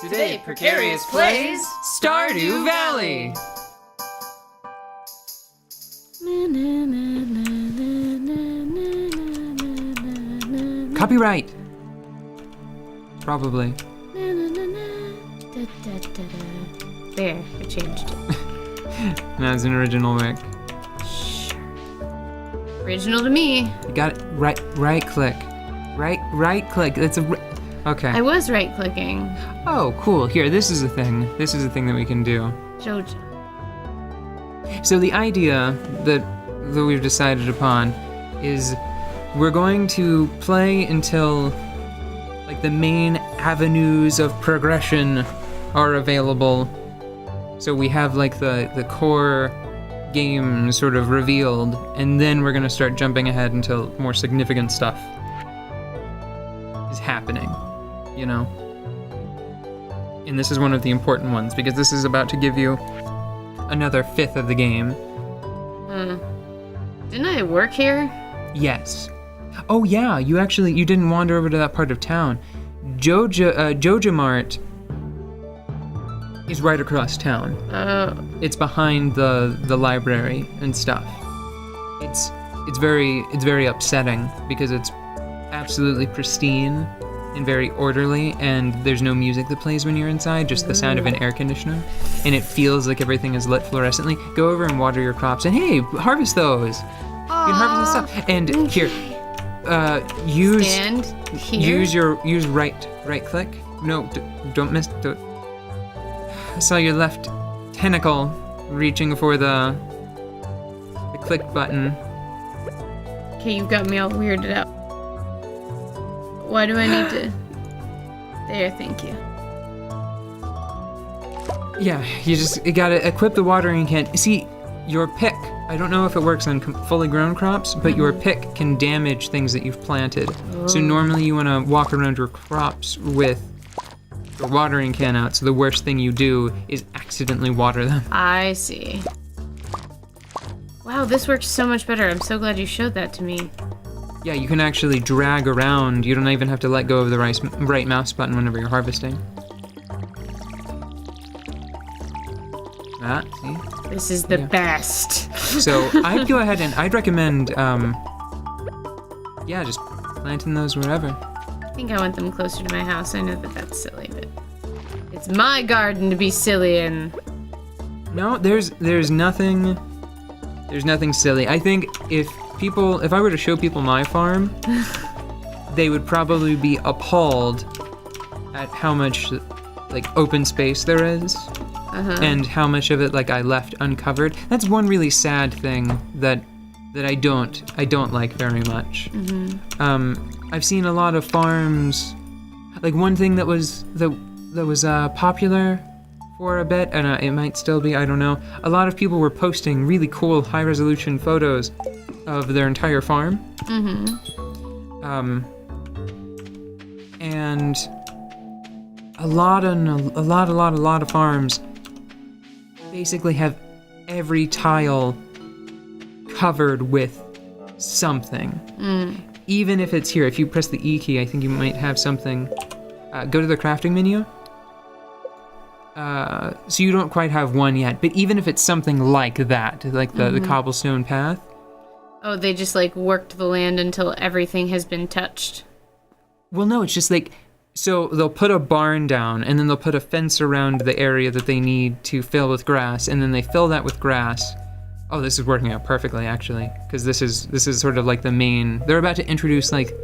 Today, Precarious plays Stardew Valley! Copyright! Probably. There, I changed it. That's an original Wick. Sure. Original to me. You got it. Right click. Right click. That's okay. I was right clicking. Oh, cool. Here, this is a thing. This is a thing that we can do. Jojo. So the idea that we've decided upon is we're going to play until like the main avenues of progression are available. So we have like the core game sort of revealed, and then we're gonna start jumping ahead until more significant stuff is happening, you know? And this is one of the important ones because this is about to give you another fifth of the game. Didn't I work here? Yes. Oh yeah, you didn't wander over to that part of town. Joja Mart is right across town. It's behind the library and stuff. It's very upsetting because it's absolutely pristine and very orderly, and there's no music that plays when you're inside, just the sound of an air conditioner, and it feels like everything is lit fluorescently. Go over and water your crops, and hey, harvest those. You can harvest the stuff. And here, use right click. No, don't miss. I saw your left tentacle reaching for the click button. Okay, you've got me all weirded out. Why do I need to... There, thank you. Yeah, you gotta equip the watering can. See, your pick, I don't know if it works on fully grown crops, but your pick can damage things that you've planted. Oh. So normally you wanna walk around your crops with your watering can out, so the worst thing you do is accidentally water them. I see. Wow, this works so much better. I'm so glad you showed that to me. Yeah, you can actually drag around. You don't even have to let go of the right mouse button whenever you're harvesting. See? This is the best. So I'd go ahead and I'd recommend, just planting those wherever. I think I want them closer to my house. I know that that's silly, but it's my garden to be silly in. No, there's nothing silly. I think if I were to show people my farm, they would probably be appalled at how much like open space there is, and how much of it like I left uncovered. That's one really sad thing that I don't like very much. I've seen a lot of farms, like one thing that was popular for a bit, and it might still be, I don't know. A lot of people were posting really cool high-resolution photos of their entire farm. And a lot of farms basically have every tile covered with something. Even if it's here, if you press the E key, I think you might have something. Go to the crafting menu. So you don't quite have one yet, but even if it's something like that, like the cobblestone path. Oh, they just like worked the land until everything has been touched. Well, no, it's just like, so they'll put a barn down and then they'll put a fence around the area that they need to fill with grass, and then they fill that with grass. Oh, this is working out perfectly actually, because this is sort of like the main. They're about to introduce like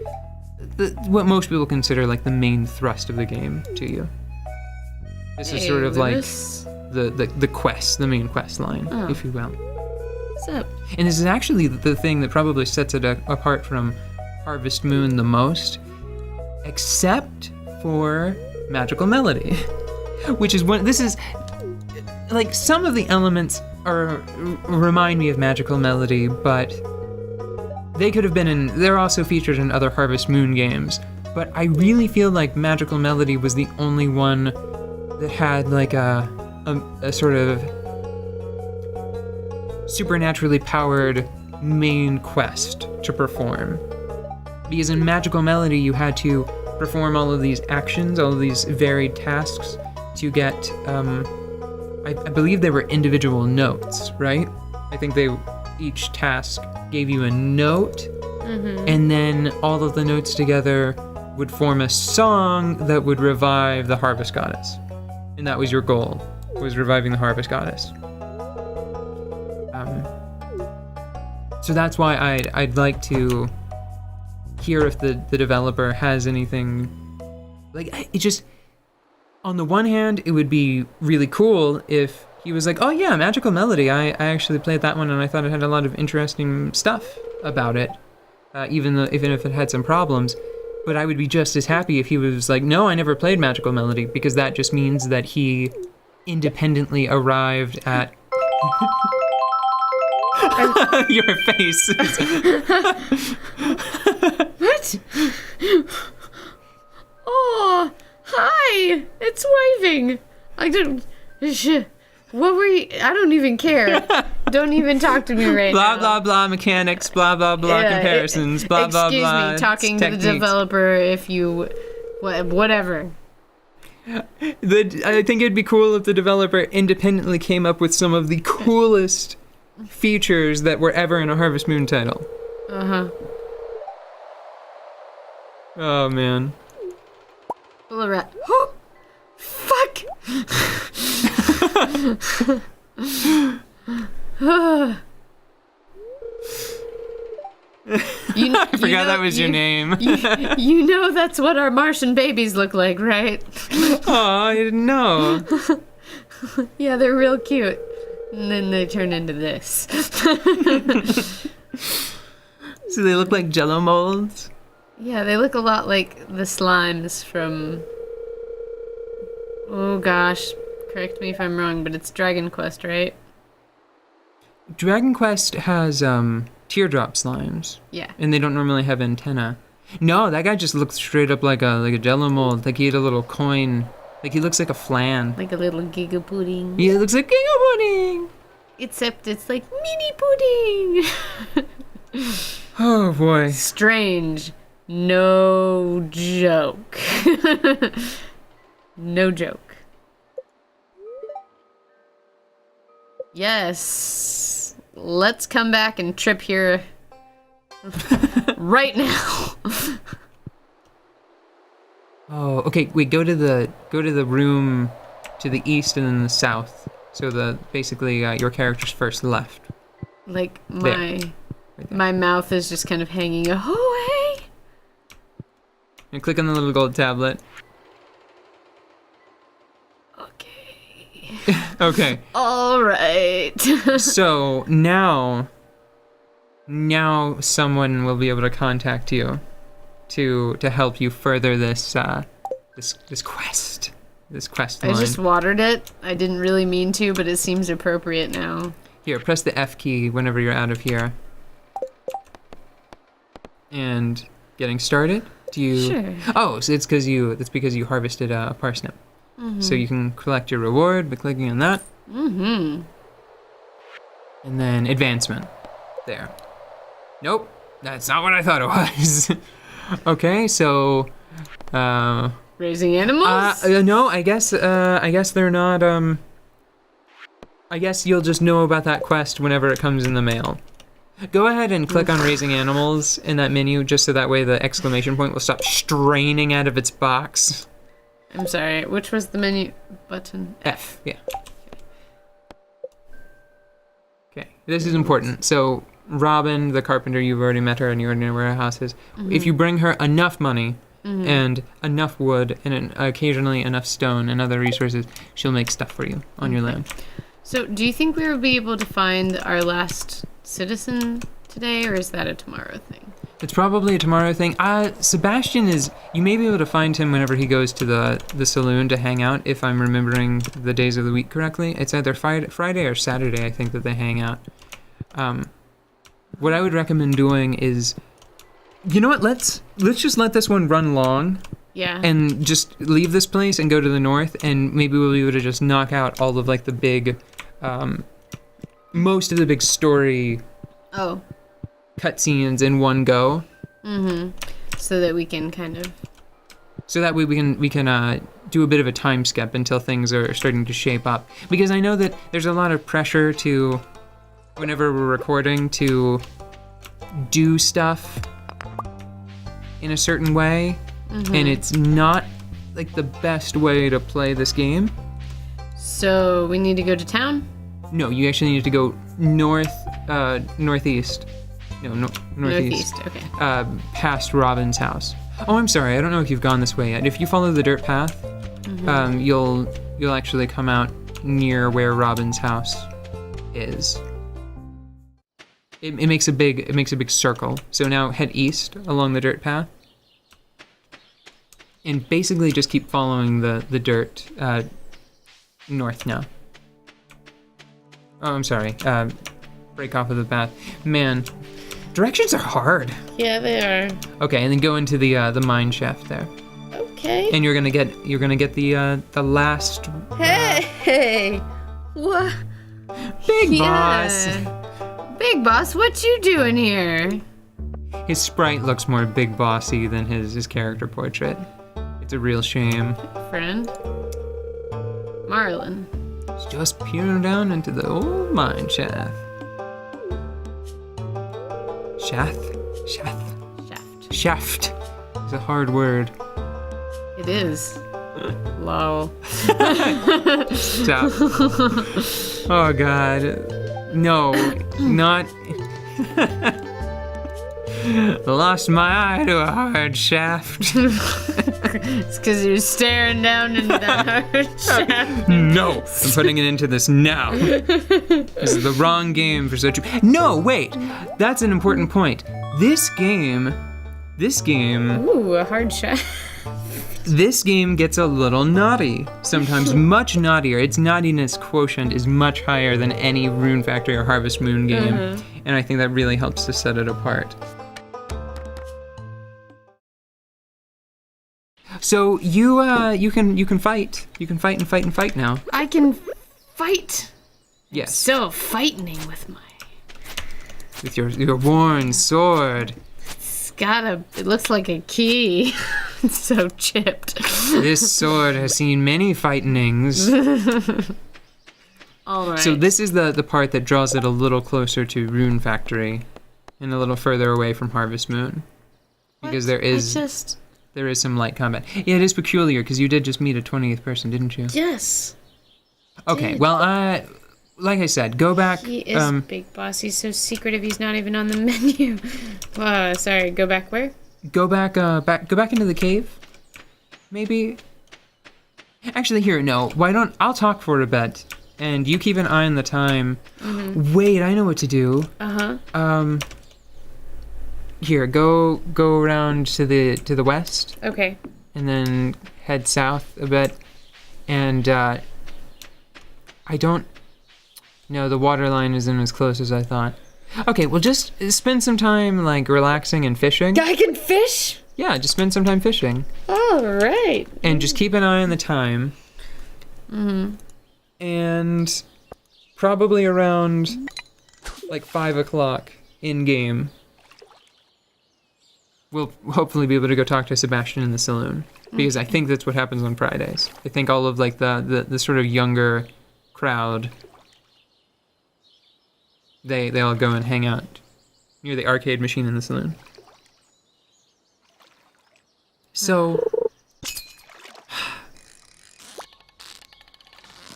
what most people consider like the main thrust of the game to you. This is sort of Lewis. Like the quest, the main quest line, if you will. What's up? And this is actually the thing that probably sets it apart from Harvest Moon the most, except for Magical Melody, which is this is like some of the elements remind me of Magical Melody, but they could have been they're also featured in other Harvest Moon games, but I really feel like Magical Melody was the only one that had like a sort of supernaturally powered main quest to perform. Because in Magical Melody you had to perform all of these actions, all of these varied tasks to get, I believe they were individual notes, right? I think each task gave you a note, and then all of the notes together would form a song that would revive the harvest goddess. And that was your goal, was reviving the harvest goddess. So that's why I'd like to hear if the developer has anything, like, it just, on the one hand, it would be really cool if he was like, oh yeah, Magical Melody, I actually played that one and I thought it had a lot of interesting stuff about it, even if it had some problems. But I would be just as happy if he was like, no, I never played Magical Melody, because that just means that he independently arrived at... Your face. What? Oh, hi! It's waving. What were you? I don't even care. Don't even talk to me right blah, now. blah, blah, mechanics, blah, blah, blah, comparisons, blah, blah, blah. Excuse me, talking to the developer if you... Whatever. I think it'd be cool if the developer independently came up with some of the coolest features that were ever in a Harvest Moon title. Oh, man. Full of rat. Oh! Fuck! I forgot that was your name. You know that's what our Martian babies look like, right? Oh, I didn't know. Yeah, they're real cute. And then they turn into this. So they look like Jello molds? Yeah, they look a lot like the slimes from... Oh gosh, correct me if I'm wrong, but it's Dragon Quest, right? Dragon Quest has teardrop slimes. Yeah. And they don't normally have antenna. No, that guy just looks straight up like a Jello mold. Like he had a little coin. Like he looks like a flan. Like a little Giga Pudding. Yeah, it looks like Giga Pudding. Except it's like mini pudding. Oh boy. Strange. No joke. No joke. Yes. Let's come back and trip here right now. Oh, okay. Wait. Go to the room to the east and then the south. So basically your character's first left. Like Right my mouth is just kind of hanging. Oh hey. And click on the little gold tablet. Okay. Okay. All right. So now someone will be able to contact you to help you further this quest. This quest line. I just watered it. I didn't really mean to, but it seems appropriate now. Here, press the F key whenever you're out of here. And getting started. Do you? Sure. Oh, so it's because you harvested a parsnip. Mm-hmm. So you can collect your reward by clicking on that. Mm-hmm. And then advancement. There. Nope, that's not what I thought it was. Okay, so. Raising animals? No, I guess they're not. I guess you'll just know about that quest whenever it comes in the mail. Go ahead and click on raising animals in that menu, just so that way the exclamation point will stop straining out of its box. I'm sorry, which was the menu button? F, yeah. Okay, this is important. So, Robin, the carpenter, you've already met her and you already know where her house is. Mm-hmm. If you bring her enough money and enough wood and occasionally enough stone and other resources, she'll make stuff for you on your land. So, do you think we will be able to find our last citizen today, or is that a tomorrow thing? It's probably a tomorrow thing. Sebastian you may be able to find him whenever he goes to the saloon to hang out, if I'm remembering the days of the week correctly. It's either Friday or Saturday, I think, that they hang out. What I would recommend doing is, you know what, let's just let this one run long. Yeah. And just leave this place and go to the north, and maybe we'll be able to just knock out all of like the big, most of the big story cutscenes in one go. Mm-hmm. So that we can kind of So that way we can do a bit of a time skip until things are starting to shape up. Because I know that there's a lot of pressure to, whenever we're recording, to do stuff in a certain way, and it's not like the best way to play this game. So we need to go to town? No, you actually need to go northeast. No, northeast. Okay. Past Robin's house. Oh, I'm sorry. I don't know if you've gone this way yet. If you follow the dirt path, you'll actually come out near where Robin's house is. It makes a big circle. So now head east along the dirt path, and basically just keep following the dirt north now. Oh, I'm sorry. Break off of the path. Man, directions are hard. Yeah, they are. Okay, and then go into the mine shaft there. Okay. And you're gonna get the last. Hey, what? Big boss. Big boss, what you doing here? His sprite looks more big bossy than his character portrait. It's a real shame. Friend. Marlin. He's just peering down into the old mine shaft. Shaft. It's a hard word. It is. Lol. Stop. Oh god. No, not. Lost my eye to a hard shaft. It's because you're staring down into that hard shaft. No, I'm putting it into this now. This is the wrong game for such a... No, wait. That's an important point. This game... Ooh, a hard shaft. This game gets a little naughty. Sometimes much naughtier. Its naughtiness quotient is much higher than any Rune Factory or Harvest Moon game. And I think that really helps to set it apart. So you can fight. You can fight and fight and fight now. I can fight. Yes. Still fighting with your worn sword. It looks like a key. It's so chipped. This sword has seen many fightenings. All right. So this is the part that draws it a little closer to Rune Factory and a little further away from Harvest Moon. Because there is some light combat. Yeah, it is peculiar because you did just meet a 20th person, didn't you? Yes. Okay, well, like I said, go back. He is Big Boss. He's so secretive. He's not even on the menu. Sorry. Go back where? Go back into the cave. Maybe. Actually, here, no. Why don't I'll talk for a bit, and you keep an eye on the time. Wait, I know what to do. Here, go around to the west. Okay. And then head south a bit, and I don't. No, the water line isn't as close as I thought. Okay, well, just spend some time, like, relaxing and fishing. I can fish? Yeah, just spend some time fishing. All right. And just keep an eye on the time. And probably around, like, 5 o'clock in-game, we'll hopefully be able to go talk to Sebastian in the saloon. Because I think that's what happens on Fridays. I think all of, like, the sort of younger crowd... They all go and hang out near the arcade machine in the saloon. So...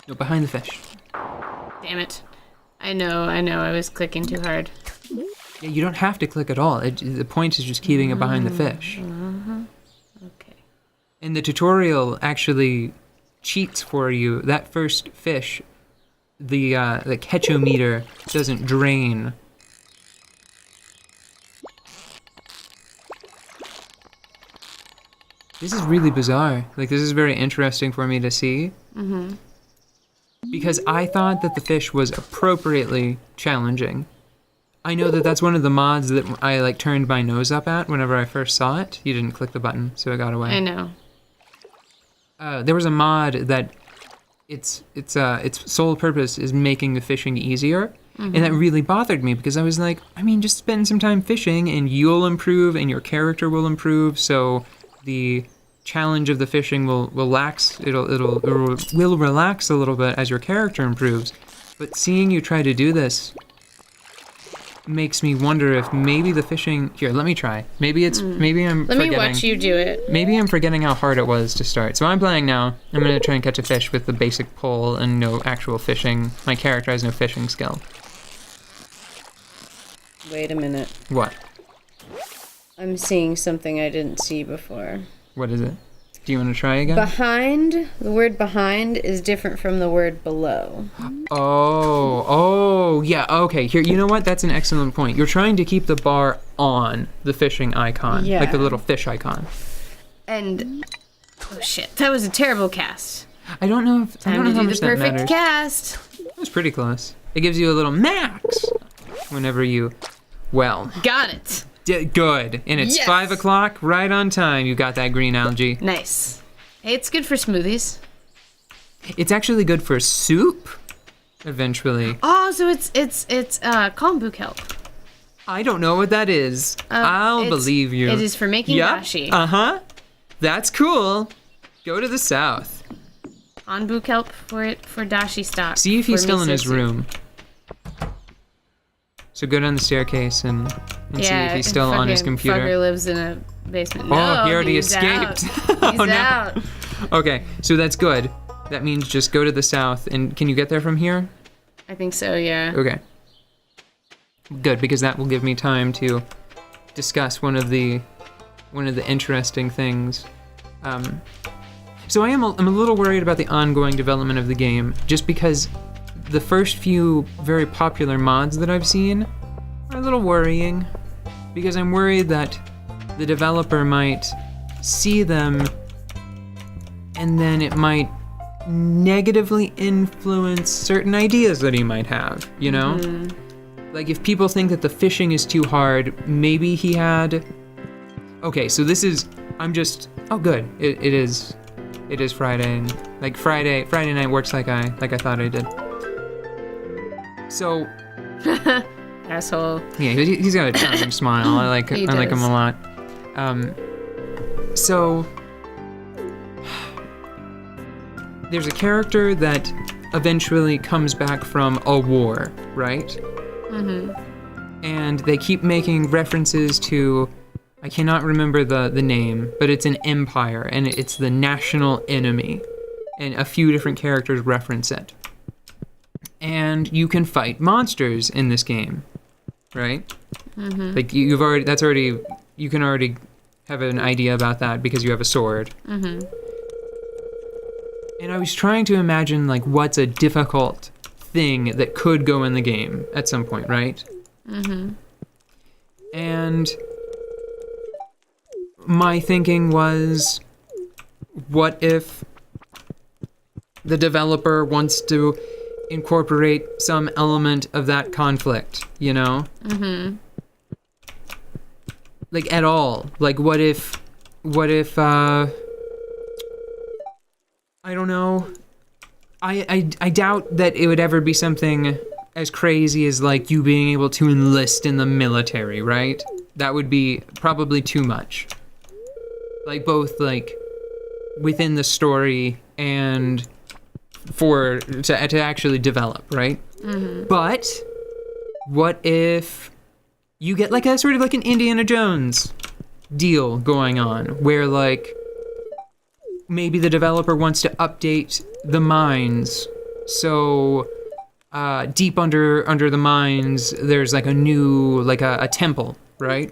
No, behind the fish. Damn it. I know, I was clicking too hard. Yeah, you don't have to click at all. The point is just keeping it behind the fish. Okay. And the tutorial actually cheats for you. That first fish... The catchometer doesn't drain. This is really bizarre. Like, this is very interesting for me to see. Because I thought that the fish was appropriately challenging. I know that that's one of the mods that I, like, turned my nose up at whenever I first saw it. You didn't click the button, so it got away. I know. There was a mod that... Its sole purpose is making the fishing easier, and that really bothered me because I was like, I mean, just spend some time fishing and you'll improve and your character will improve, so the challenge of the fishing will relax. Will relax a little bit as your character improves. But seeing you try to do this makes me wonder if maybe the fishing... Here, let me try. Maybe I'm forgetting... Let me watch you do it. Maybe I'm forgetting how hard it was to start. So I'm playing now. I'm going to try and catch a fish with the basic pole and no actual fishing. My character has no fishing skill. Wait a minute. What? I'm seeing something I didn't see before. What is it? Do you want to try again? Behind, the word behind is different from the word below. Oh, yeah, okay. Here, you know what? That's an excellent point. You're trying to keep the bar on the fishing icon, Yeah. like the little fish icon. And, oh shit, that was a terrible cast. I don't know if Time I don't know to how do much the that perfect matters. cast. It was pretty close. It gives you a little max whenever you, well, Got it. good. And it's Yes. 5 o'clock, right on time. You got that green algae. Nice. Hey, it's good for smoothies. It's actually good for soup, eventually. Oh, so it's kombu kelp. I don't know what that is. I'll It's- believe you. It is for making dashi. Uh-huh. That's cool. Go to the south. Kombu kelp for dashi stock. See if he's for still in miso his soup. room. So go down the staircase and see if he's still on his fucking computer. Fucker lives in a basement. Oh, No, he already he's escaped. Out. He's Oh, no. out. Okay, so that's good. That means just go to the south. And can you get there from here? I think so. Yeah. Okay. Good, because that will give me time to discuss one of the interesting things. So I'm a little worried about the ongoing development of the game, just because the first few very popular mods that I've seen are a little worrying, because I'm worried that the developer might see them and then it might negatively influence certain ideas that he might have, you know? Like if people think that the fishing is too hard, maybe he had... Okay, so this is... Oh, good. It is Friday, and like Friday night works like I thought I did. So... Asshole. Yeah, he's got a charming smile. I like him a lot. So there's a character that eventually comes back from a war, right? Mm-hmm. And they keep making references to, I cannot remember the name, but it's an empire, and it's the national enemy. And a few different characters reference it. And you can fight monsters in this game, right? Mm-hmm. Like you can already have an idea about that because you have a sword. Mm-hmm. And I was trying to imagine like what's a difficult thing that could go in the game at some point, right? Mm-hmm. And my thinking was, what if the developer wants to incorporate some element of that conflict, you know? Mm-hmm. Like, at all. Like, what if, I don't know. I doubt that it would ever be something as crazy as, like, you being able to enlist in the military, right? That would be probably too much. Like, both, like, within the story and to actually develop, right? Mm-hmm. But what if you get like a sort of like an Indiana Jones deal going on where like maybe the developer wants to update the mines, so deep under the mines there's like a new like a temple, right?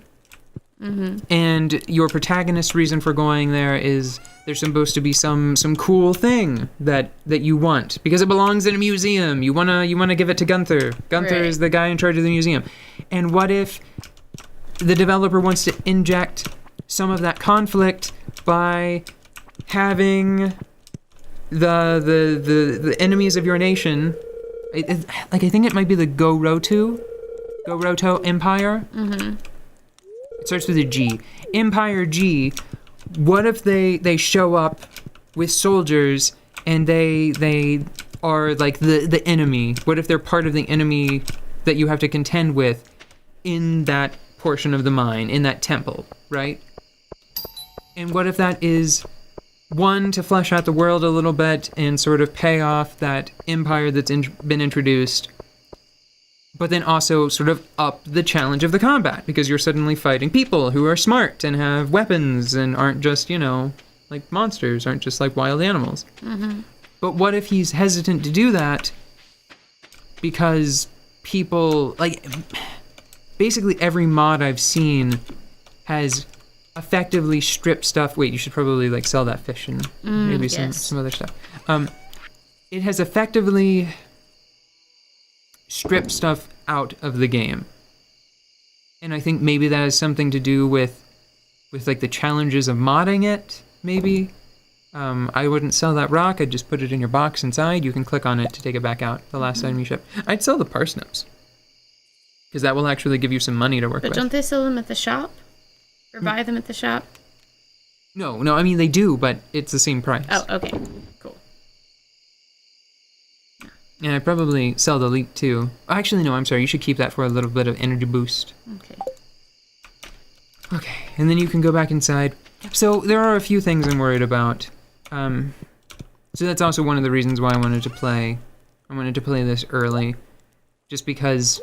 Mm-hmm. And your protagonist's reason for going there is there's supposed to be some cool thing that you want because it belongs in a museum. You wanna give it to Gunther. Gunther Right. is the guy in charge of the museum. And what if the developer wants to inject some of that conflict by having the enemies of your nation? I think it might be the Goroto Empire. Mm-hmm. It starts with a G. Empire G. What if they show up with soldiers and they are like the enemy? What if they're part of the enemy that you have to contend with in that portion of the mine, in that temple, right? And what if that is one, to flesh out the world a little bit and sort of pay off that empire that's been introduced, but then also sort of up the challenge of the combat, because you're suddenly fighting people who are smart and have weapons and aren't just, like monsters, aren't just like wild animals. Mm-hmm. But what if he's hesitant to do that because people, like, basically every mod I've seen has effectively stripped stuff. Wait, you should probably like sell that fish and maybe some other stuff. It has effectively stripped stuff out of the game, and I think maybe that has something to do with like the challenges of modding it. Maybe I wouldn't sell that rock. I'd just put it in your box inside. You can click on it to take it back out. The last item you ship. I'd sell the parsnips because that will actually give you some money to work with. But don't they sell them at the shop? Or buy them at the shop? No, I mean, they do, but it's the same price. Oh, okay. Cool. And I'd probably sell the leek, too. Actually, no, I'm sorry. You should keep that for a little bit of energy boost. Okay. Okay, and then you can go back inside. So there are a few things I'm worried about. So that's also one of the reasons why I wanted to play this early. Just because...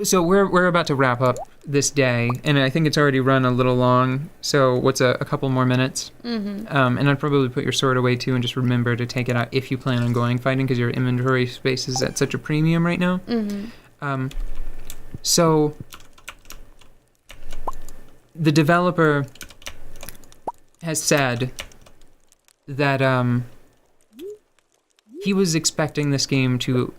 So we're about to wrap up this day, and I think it's already run a little long. So what's a couple more minutes? Mm-hmm. And I'd probably put your sword away too, and just remember to take it out if you plan on going fighting, because your inventory space is at such a premium right now. Mm-hmm. So the developer has said that he was expecting this game to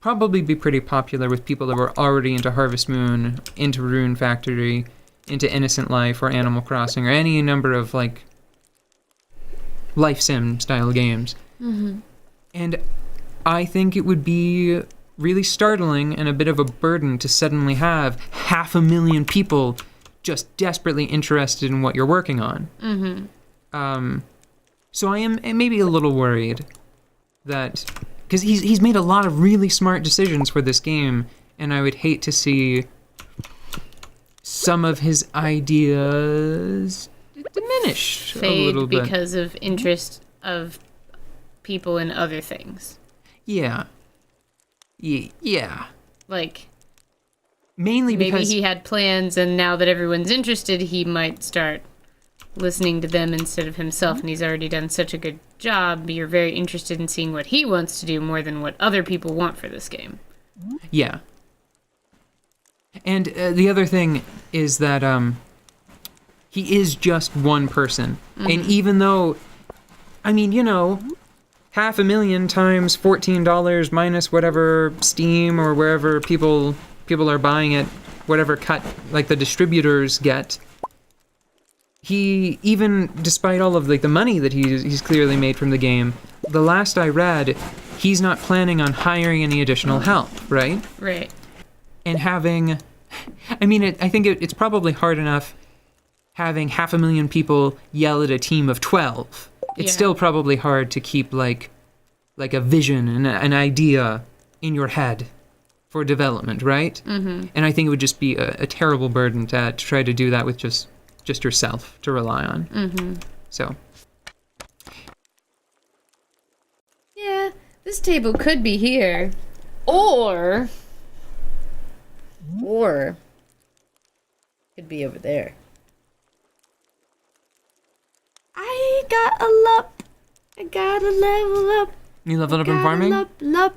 probably be pretty popular with people that were already into Harvest Moon, into Rune Factory, into Innocent Life or Animal Crossing or any number of like life sim style games. Mm-hmm. And I think it would be really startling and a bit of a burden to suddenly have 500,000 people just desperately interested in what you're working on. Mm-hmm. So I am maybe a little worried that... Because he's made a lot of really smart decisions for this game, and I would hate to see some of his ideas diminish a little bit. Because of interest of people in other things. Yeah. Yeah. Like... Mainly because... Maybe he had plans, and now that everyone's interested, he might start listening to them instead of himself, and he's already done such a good job. You're very interested in seeing what he wants to do more than what other people want for this game. Yeah. And the other thing is that he is just one person. Mm-hmm. And even though, I mean, 500,000 times $14 minus whatever Steam or wherever people are buying it, whatever cut, like the distributors get, he, even despite all of like the money that he's clearly made from the game, the last I read, he's not planning on hiring any additional help, right? Right. And having, I mean, I think it's probably hard enough having 500,000 people yell at a team of 12. It's still probably hard to keep like a vision and an idea in your head for development, right? Mm-hmm. And I think it would just be a terrible burden to try to do that with just yourself to rely on. Mm-hmm. So. Yeah, this table could be here. Or could be over there. I gotta level up. You leveled up in farming? Lup.